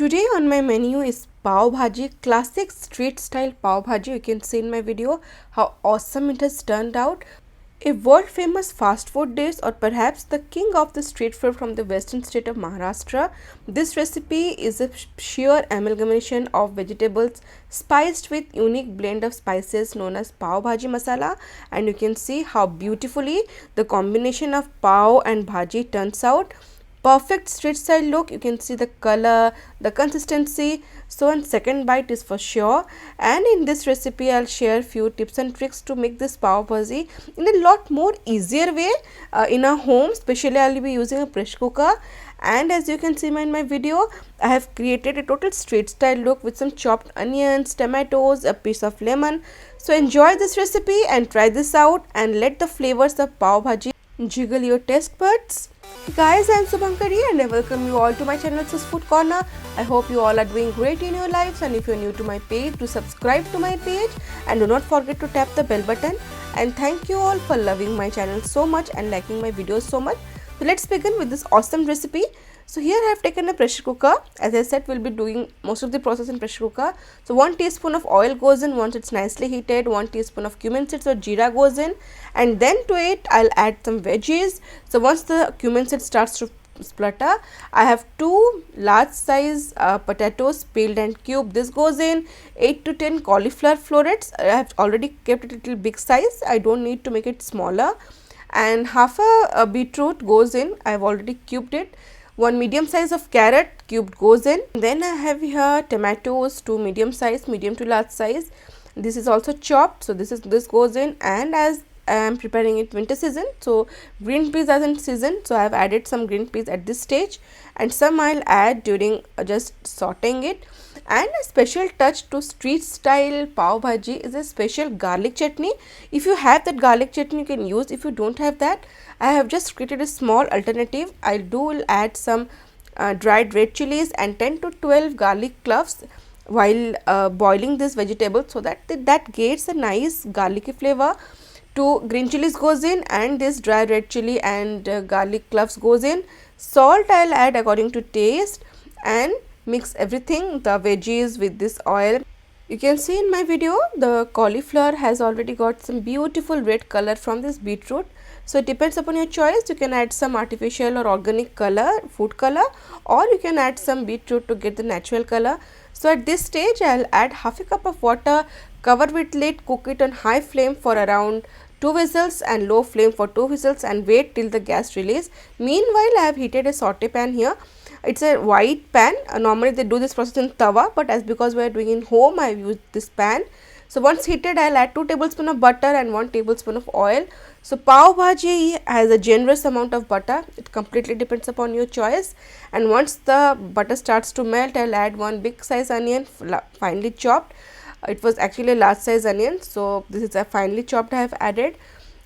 Today on my menu is pav bhaji, classic street style pav bhaji. You can see in my video how awesome it has turned out. A world famous fast food dish, or perhaps the king of the street food from the western state of Maharashtra. This recipe is a sheer amalgamation of vegetables spiced with unique blend of spices known as pav bhaji masala, and you can see how beautifully the combination of pav and bhaji turns out. Perfect street style look. You can see the color, the consistency. So on second bite is for sure. And in this recipe I'll share few tips and tricks to make this pav bhaji in a lot more easier way in a home. Especially I'll be using a pressure cooker, and as you can see in my video, I have created a total street style look with some chopped onions, tomatoes, a piece of lemon. So enjoy this recipe and try this out, and let the flavors of pav bhaji jiggle your taste buds. Hey guys, I am Subhankari and I welcome you all to my channel Sus Food Corner. I hope you all are doing great in your lives, and if you are new to my page, do subscribe to my page and do not forget to tap the bell button. And thank you all for loving my channel so much and liking my videos so much. So let's begin with this awesome recipe. So here I have taken a pressure cooker. As I said, we'll be doing most of the process in pressure cooker. So 1 teaspoon of oil goes in. Once it's nicely heated, 1 teaspoon of cumin seeds or jeera goes in, and then to it I'll add some veggies. So once the cumin seed starts to splutter, I have 2 large size potatoes peeled and cubed. This goes in. 8 to 10 cauliflower florets. I have already kept it a little big size. I don't need to make it smaller. And half a beetroot goes in. I have already cubed it. 1 medium size of carrot cubed goes in. Then I have here tomatoes, 2 medium to large size. This is also chopped, so this goes in. And as I am preparing it winter season, so green peas are in season, so I have added some green peas at this stage, and some I'll add during just sauteing it. And a special touch to street style pav bhaji is a special garlic chutney. If you have that garlic chutney, you can use. If you don't have that, I have just created a small alternative. Will add some dried red chilies and 10 to 12 garlic cloves while boiling this vegetable, so that that gets a nice garlicky flavor. 2 green chilies goes in, and this dry red chili and garlic cloves goes in. Salt I'll add according to taste, and mix everything, the veggies with this oil. You can see in my video the cauliflower has already got some beautiful red color from this beetroot. So it depends upon your choice. You can add some artificial or organic color, food color, or you can add some beetroot to get the natural color. So at this stage I'll add half a cup of water, cover with lid, cook it on high flame for around 2 whistles and low flame for 2 whistles, and wait till the gas release. Meanwhile, I have heated a saute pan here. It's a white pan. Normally they do this process in tawa, but as because we are doing in home, I have used this pan. So once heated, I'll add 2 tablespoons of butter and 1 tablespoon of oil. So pav bhaji has a generous amount of butter. It completely depends upon your choice. And once the butter starts to melt, I'll add 1 big size onion finely chopped. It was actually a large size onion, so this is a finely chopped I have added.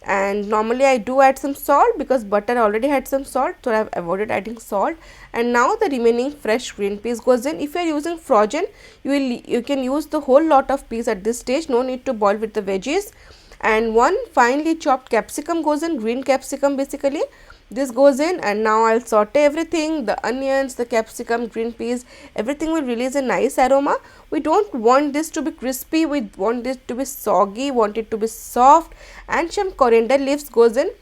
And normally I do add some salt because butter already had some salt, so I have avoided adding salt. And now the remaining fresh green peas goes in. If you are using frozen, you can use the whole lot of peas at this stage. No need to boil with the veggies. And 1 finely chopped capsicum goes in, green capsicum basically. This goes in, and now I'll saute everything, the onions, the capsicum, green peas, everything will release a nice aroma. We don't want this to be crispy, we want this to be soggy, want it to be soft. And some coriander leaves goes in.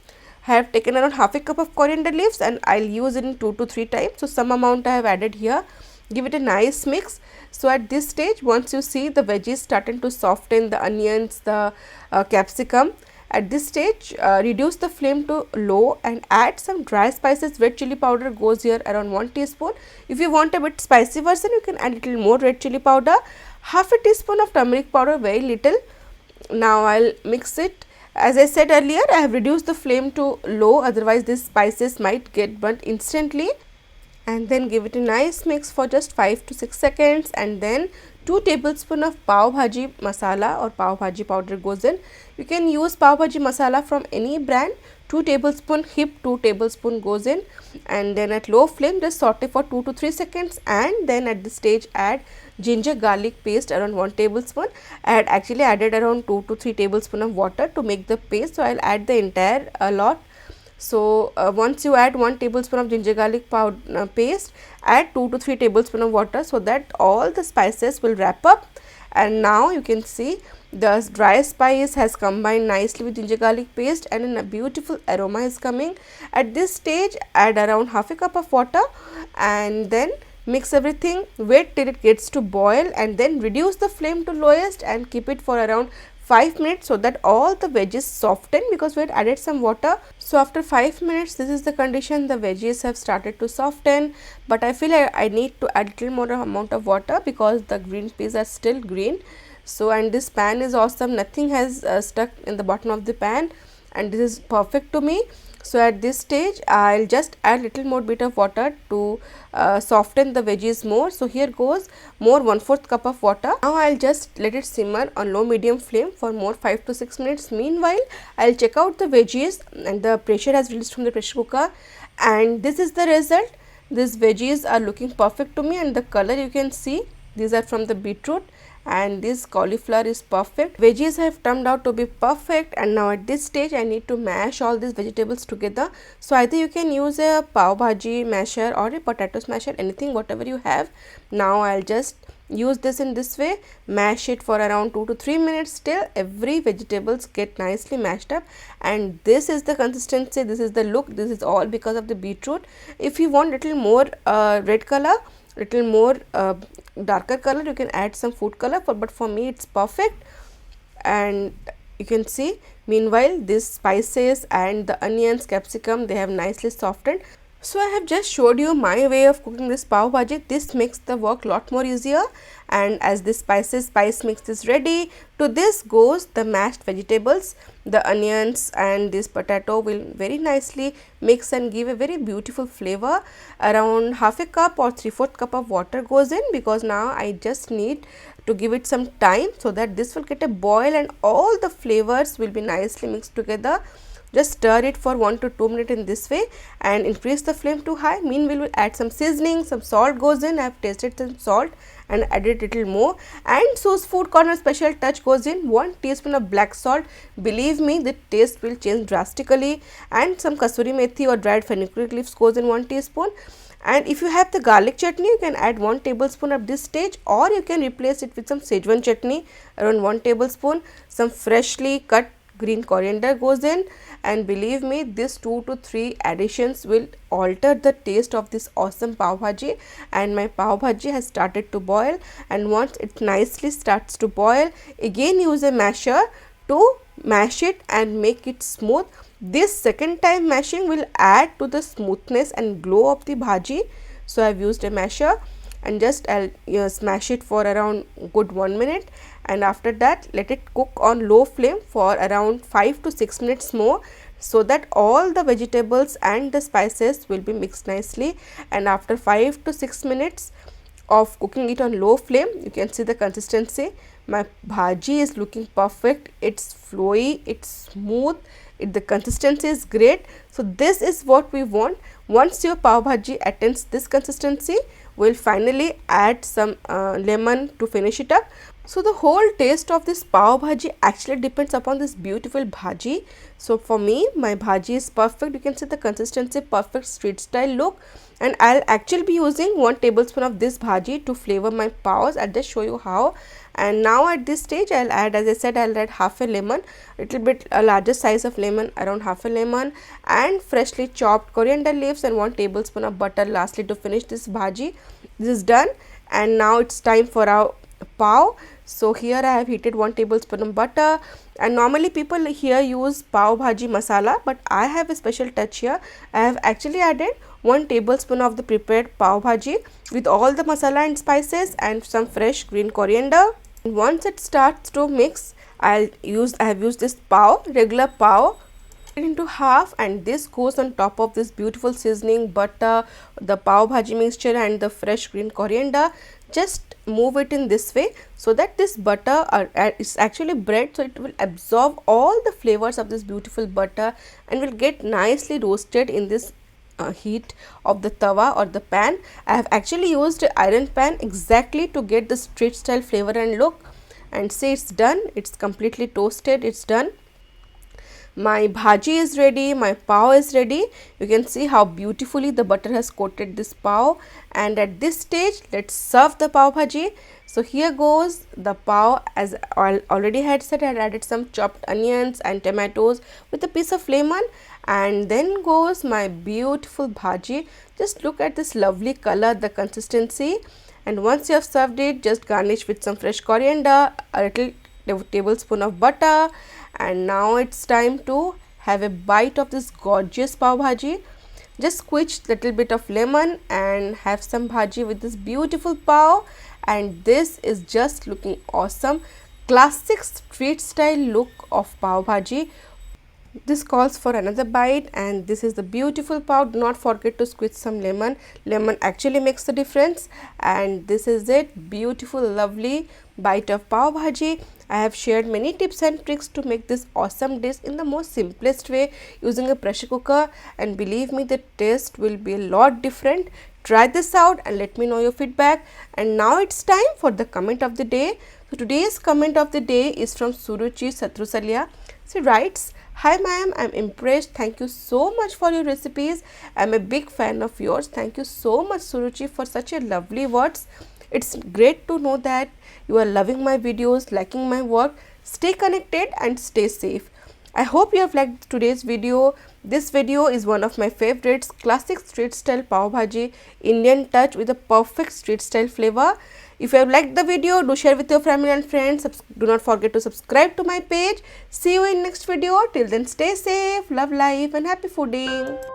I have taken around half a cup of coriander leaves, and I'll use it in 2 to 3 times. So some amount I have added here. Give it a nice mix. So at this stage, once you see the veggies starting to soften, the onions, the capsicum, at this stage, reduce the flame to low and add some dry spices. Red chili powder goes here around 1 teaspoon. If you want a bit spicy version, you can add a little more red chili powder. Half a teaspoon of turmeric powder, very little. Now I'll mix it. As I said earlier, I have reduced the flame to low, otherwise these spices might get burnt instantly. And then give it a nice mix for just 5 to 6 seconds, and then 2 tablespoons of pav bhaji masala or pav bhaji powder goes in. You can use pav bhaji masala from any brand. 2 tablespoon HIP 2 tablespoon goes in, and then at low flame just saute for 2 to 3 seconds, and then at this stage add ginger garlic paste around 1 tablespoon. I had actually added around 2 to 3 tablespoon of water to make the paste, so I'll add the entire lot. So once you add 1 tablespoon of ginger garlic powder paste, add 2 to 3 tablespoon of water so that all the spices will wrap up. And now you can see the dry spice has combined nicely with ginger garlic paste and a beautiful aroma is coming. At this stage, add around half a cup of water and then mix everything, wait till it gets to boil and then reduce the flame to lowest and keep it for around 5 minutes so that all the veggies soften, because we had added some water. So after 5 minutes, this is the condition, the veggies have started to soften, but I feel I need to add little more amount of water because the green peas are still green. So and this pan is awesome, nothing has stuck in the bottom of the pan and this is perfect to me. So at this stage I'll just add little more bit of water to soften the veggies more. So here goes more 1/4 cup of water. Now I'll just let it simmer on low medium flame for more 5 to 6 minutes. Meanwhile I'll check out the veggies and the pressure has released from the pressure cooker, and this is the result. These veggies are looking perfect to me and the color you can see, these are from the beetroot and this cauliflower is perfect. Veggies have turned out to be perfect, and now at this stage I need to mash all these vegetables together. So either you can use a pav bhaji masher or a potato smasher, anything whatever you have. Now I'll just use this in this way, mash it for around 2 to 3 minutes till every vegetables get nicely mashed up, and this is the consistency, this is the look, this is all because of the beetroot. If you want little more red color, little more darker color, you can add some food color, but for me it's perfect. And you can see meanwhile these spices and the onions, capsicum, they have nicely softened. So I have just showed you my way of cooking this pav bhaji. This makes the work lot more easier, and as this spice mix is ready, to this goes the mashed vegetables. The onions and this potato will very nicely mix and give a very beautiful flavor. Around half a cup or 3/4 cup of water goes in, because now I just need to give it some time so that this will get a boil and all the flavors will be nicely mixed together. Just stir it for 1 to 2 minutes in this way and increase the flame to high. Meanwhile, we'll add some seasoning, some salt goes in. I have tasted some salt and added little more, and Su's Food Corner special touch goes in, 1 teaspoon of black salt. Believe me, the taste will change drastically. And some kasuri methi or dried fenugreek leaves goes in, 1 teaspoon. And if you have the garlic chutney, you can add 1 tablespoon at this stage, or you can replace it with some Szechuan chutney, around 1 tablespoon. Some freshly cut green coriander goes in, and believe me, this 2 to 3 additions will alter the taste of this awesome pav bhaji. And my pav bhaji has started to boil, and once it nicely starts to boil, again use a masher to mash it and make it smooth. This second time mashing will add to the smoothness and glow of the bhaji. So I have used a masher and just I'll smash it for around good 1 minute, and after that let it cook on low flame for around 5 to 6 minutes more, so that all the vegetables and the spices will be mixed nicely. And after 5 to 6 minutes of cooking it on low flame, you can see the consistency. My bhaji is looking perfect, it's flowy, it's smooth, the consistency is great. So this is what we want. Once your pav bhaji attains this consistency, we'll finally add some lemon to finish it up. So the whole taste of this pav bhaji actually depends upon this beautiful bhaji. So for me, my bhaji is perfect. You can see the consistency, perfect street style look. And I'll actually be using 1 tablespoon of this bhaji to flavor my pavs. I'll just show you how. And now at this stage I'll add, as I said, I'll add half a lemon, little bit a larger size of lemon, around half a lemon, and freshly chopped coriander leaves and 1 tablespoon of butter lastly to finish this bhaji. This is done, and now it's time for our pav. So here I have heated 1 tablespoon of butter, and normally people here use pav bhaji masala, but I have a special touch here. I have actually added 1 tablespoon of the prepared pav bhaji with all the masala and spices and some fresh green coriander. Once it starts to mix, I have used this pav, regular pav, into half, and this goes on top of this beautiful seasoning, butter, the pav bhaji mixture and the fresh green coriander. Just move it in this way so that this butter is actually bread, so it will absorb all the flavors of this beautiful butter and will get nicely roasted in this heat of the tawa or the pan. I have actually used iron pan exactly to get the street style flavor and look, and see, it's done, it's completely toasted, it's done. My bhaji is ready, my pav is ready. You can see how beautifully the butter has coated this pav, and at this stage let's serve the pav bhaji. So here goes the pav. As I already had said, I had added some chopped onions and tomatoes with a piece of lemon, and then goes my beautiful bhaji. Just look at this lovely color, the consistency, and once you have served it, just garnish with some fresh coriander, a little tablespoon of butter, and now it's time to have a bite of this gorgeous pav bhaji. Just squeeze little bit of lemon and have some bhaji with this beautiful pav, and this is just looking awesome. Classic street style look of pav bhaji. This calls for another bite, and this is the beautiful pav. Do not forget to squeeze some lemon. Lemon actually makes the difference, and this is it, beautiful lovely bite of pav bhaji. I have shared many tips and tricks to make this awesome dish in the most simplest way using a pressure cooker, and believe me, the taste will be a lot different. Try this out and let me know your feedback. And now it's time for the comment of the day. So today's comment of the day is from Suruchi Satrusalia. She writes, "Hi ma'am, I'm impressed. Thank you so much for your recipes. I'm a big fan of yours." Thank you so much, Suruchi, for such a lovely words. It's great to know that you are loving my videos, liking my work. Stay connected and stay safe. I hope you have liked today's video. This video is one of my favorites, classic street style pav bhaji, Indian touch with a perfect street style flavor. If you have liked the video, do share with your family and friends. Do not forget to subscribe to my page. See you in next video. Till then, stay safe, love life and happy fooding.